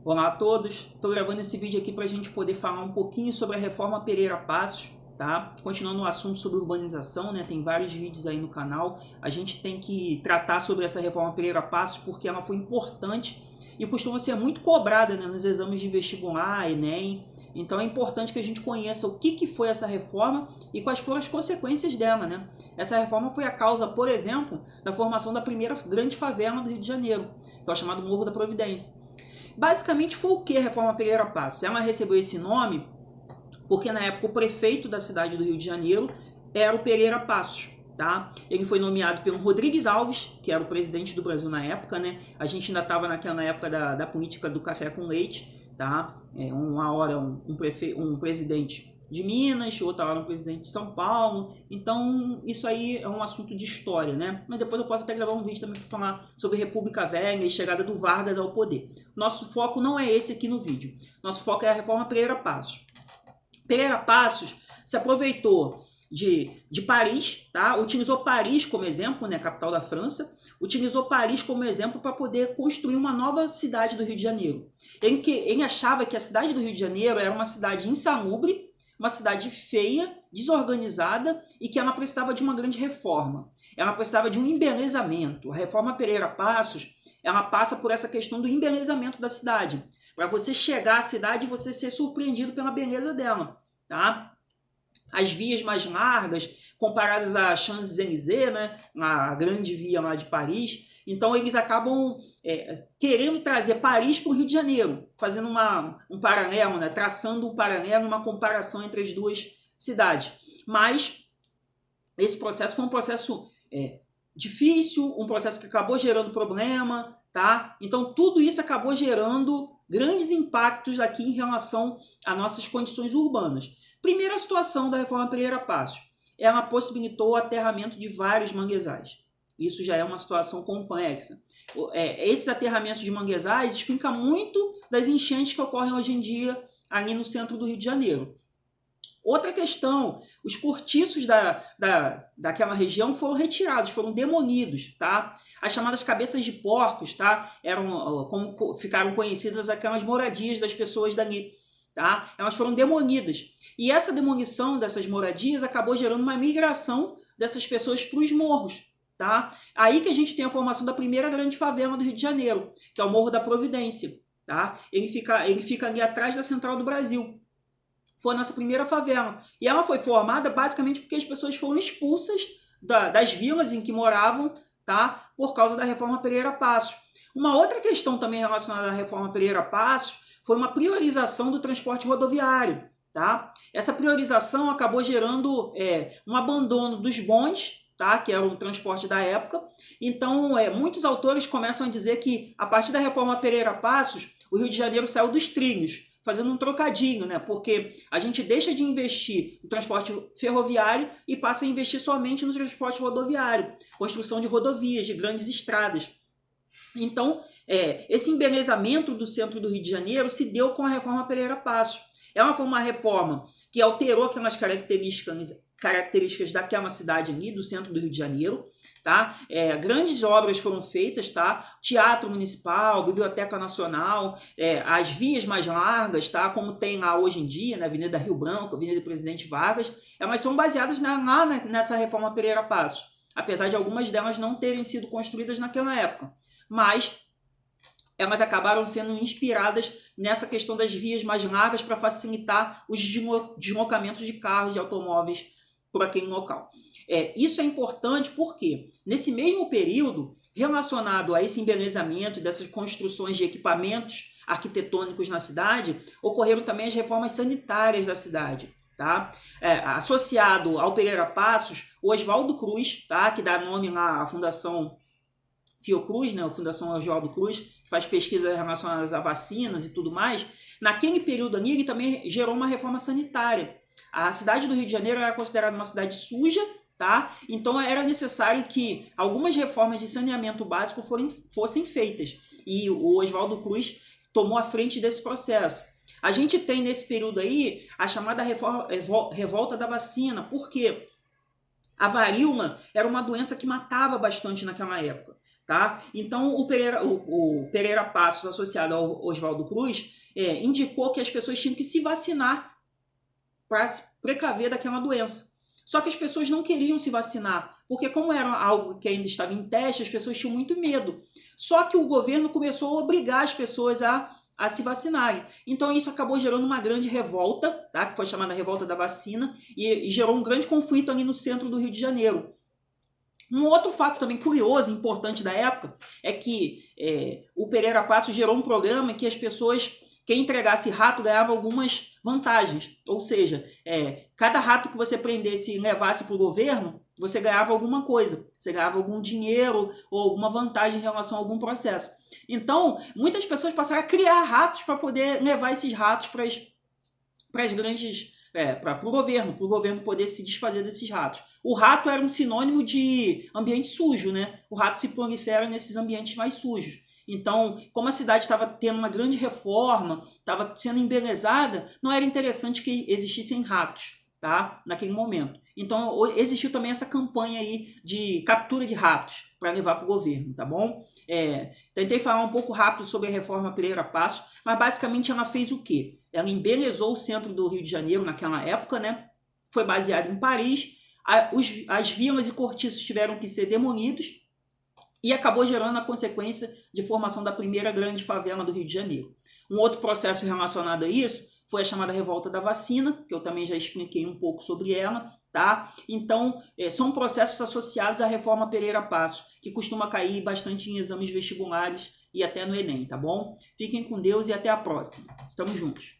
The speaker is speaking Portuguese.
Olá a todos, estou gravando esse vídeo aqui para a gente poder falar um pouquinho sobre a reforma Pereira Passos, tá? Continuando o assunto sobre urbanização, né? Tem vários vídeos aí no canal. A gente tem que tratar sobre essa reforma Pereira Passos porque ela foi importante e costuma ser muito cobrada, né, nos exames de vestibular, Enem. Então é importante que a gente conheça o que foi essa reforma e quais foram as consequências dela, né? Essa reforma foi a causa, por exemplo, da formação da primeira grande favela do Rio de Janeiro, que é o chamado Morro da Providência. Basicamente foi o que a reforma Pereira Passos? Ela recebeu esse nome porque na época o prefeito da cidade do Rio de Janeiro era o Pereira Passos. Tá? Ele foi nomeado pelo Rodrigues Alves, que era o presidente do Brasil na época, né? A gente ainda estava naquela época da política do café com leite, tá? Uma hora um presidente de Minas, outra hora um presidente de São Paulo. Então isso aí é um assunto de história, né? Mas depois eu posso até gravar um vídeo também para falar sobre República Velha e chegada do Vargas ao poder. Nosso foco não é esse aqui no vídeo. Nosso foco é a reforma Pereira Passos. Pereira Passos se aproveitou de Paris, tá? Utilizou Paris como exemplo, né, capital da França, utilizou Paris como exemplo para poder construir uma nova cidade do Rio de Janeiro. Ele achava que a cidade do Rio de Janeiro era uma cidade insalubre, uma cidade feia, desorganizada e que ela precisava de uma grande reforma. Ela precisava de um embelezamento. A reforma Pereira Passos, ela passa por essa questão do embelezamento da cidade. Para você chegar à cidade e você ser surpreendido pela beleza dela, tá? As vias mais largas, comparadas à Champs-Élysées, né, a grande via lá de Paris. Então eles acabam querendo trazer Paris para o Rio de Janeiro, fazendo um paralelo, né, traçando um paralelo, uma comparação entre as duas cidades. Mas esse processo foi um processo difícil, um processo que acabou gerando problema, tá? Então tudo isso acabou gerando grandes impactos aqui em relação às nossas condições urbanas. Primeira situação da reforma Pereira Passos, ela possibilitou o aterramento de vários manguezais. Isso já é uma situação complexa. Esses aterramentos de manguezais explicam muito das enchentes que ocorrem hoje em dia ali no centro do Rio de Janeiro. Outra questão, os cortiços daquela região foram retirados, foram demolidos, tá? As chamadas cabeças de porcos, tá? Ficaram conhecidas aquelas moradias das pessoas dali, tá? Elas foram demolidas. E essa demolição dessas moradias acabou gerando uma migração dessas pessoas para os morros, tá? Aí que a gente tem a formação da primeira grande favela do Rio de Janeiro, que é o Morro da Providência, tá? Ele fica ali atrás da Central do Brasil. Foi a nossa primeira favela. E ela foi formada basicamente porque as pessoas foram expulsas das vilas em que moravam, tá? Por causa da reforma Pereira Passos. Uma outra questão também relacionada à reforma Pereira Passos foi uma priorização do transporte rodoviário. Tá? Essa priorização acabou gerando um abandono dos bondes, tá? Que era o transporte da época. Então, muitos autores começam a dizer que, a partir da reforma Pereira Passos, o Rio de Janeiro saiu dos trilhos, fazendo um trocadilho, né? Porque a gente deixa de investir no transporte ferroviário e passa a investir somente no transporte rodoviário, construção de rodovias, de grandes estradas. Então, esse embelezamento do centro do Rio de Janeiro se deu com a reforma Pereira Passos. Ela foi uma reforma que alterou aquelas características daquela cidade ali, do centro do Rio de Janeiro. Tá? Grandes obras foram feitas, tá? Teatro Municipal, Biblioteca Nacional, as vias mais largas, tá? Como tem lá hoje em dia, na Avenida Rio Branco, Avenida Presidente Vargas, elas são baseadas nessa reforma Pereira Passos, apesar de algumas delas não terem sido construídas naquela época. Mas elas acabaram sendo inspiradas nessa questão das vias mais largas para facilitar os deslocamentos de carros e automóveis por aquele local. Isso é importante porque, nesse mesmo período, relacionado a esse embelezamento dessas construções de equipamentos arquitetônicos na cidade, ocorreram também as reformas sanitárias da cidade. Tá? Associado ao Pereira Passos, o Oswaldo Cruz, tá? Que dá nome lá à Fundação Fiocruz, né, a Fundação Oswaldo Cruz, que faz pesquisas relacionadas a vacinas e tudo mais, naquele período ali ele também gerou uma reforma sanitária. A cidade do Rio de Janeiro era considerada uma cidade suja, tá? Então era necessário que algumas reformas de saneamento básico fossem feitas. E o Oswaldo Cruz tomou a frente desse processo. A gente tem nesse período aí a chamada revolta da vacina. Por quê? A varíola era uma doença que matava bastante naquela época. tá? Então o Pereira Passos, associado ao Oswaldo Cruz, indicou que as pessoas tinham que se vacinar para se precaver daquela doença. Só que as pessoas não queriam se vacinar, porque como era algo que ainda estava em teste, as pessoas tinham muito medo. Só que o governo começou a obrigar as pessoas a se vacinarem. Então isso acabou gerando uma grande revolta, tá? Que foi chamada Revolta da Vacina, e gerou um grande conflito ali no centro do Rio de Janeiro. Um outro fato também curioso e importante da época é que o Pereira Passos gerou um programa em que as pessoas, quem entregasse rato ganhava algumas vantagens. Ou seja, cada rato que você prendesse e levasse para o governo, você ganhava alguma coisa. Você ganhava algum dinheiro ou alguma vantagem em relação a algum processo. Então, muitas pessoas passaram a criar ratos para poder levar esses ratos para as grandes... para o governo poder se desfazer desses ratos. O rato era um sinônimo de ambiente sujo, né? O rato se prolifera nesses ambientes mais sujos. Então, como a cidade estava tendo uma grande reforma, estava sendo embelezada, não era interessante que existissem ratos, tá? Naquele momento. Então, existiu também essa campanha aí de captura de ratos para levar para o governo, tá bom? Tentei falar um pouco rápido sobre a reforma Pereira Passos, mas basicamente ela fez o quê? Ela embelezou o centro do Rio de Janeiro naquela época, né? Foi baseada em Paris. As vilas e cortiços tiveram que ser demolidos e acabou gerando a consequência de formação da primeira grande favela do Rio de Janeiro. Um outro processo relacionado a isso foi a chamada Revolta da Vacina, que eu também já expliquei um pouco sobre ela, tá? Então, são processos associados à reforma Pereira Passos, que costuma cair bastante em exames vestibulares e até no Enem, tá bom? Fiquem com Deus e até a próxima. Estamos juntos.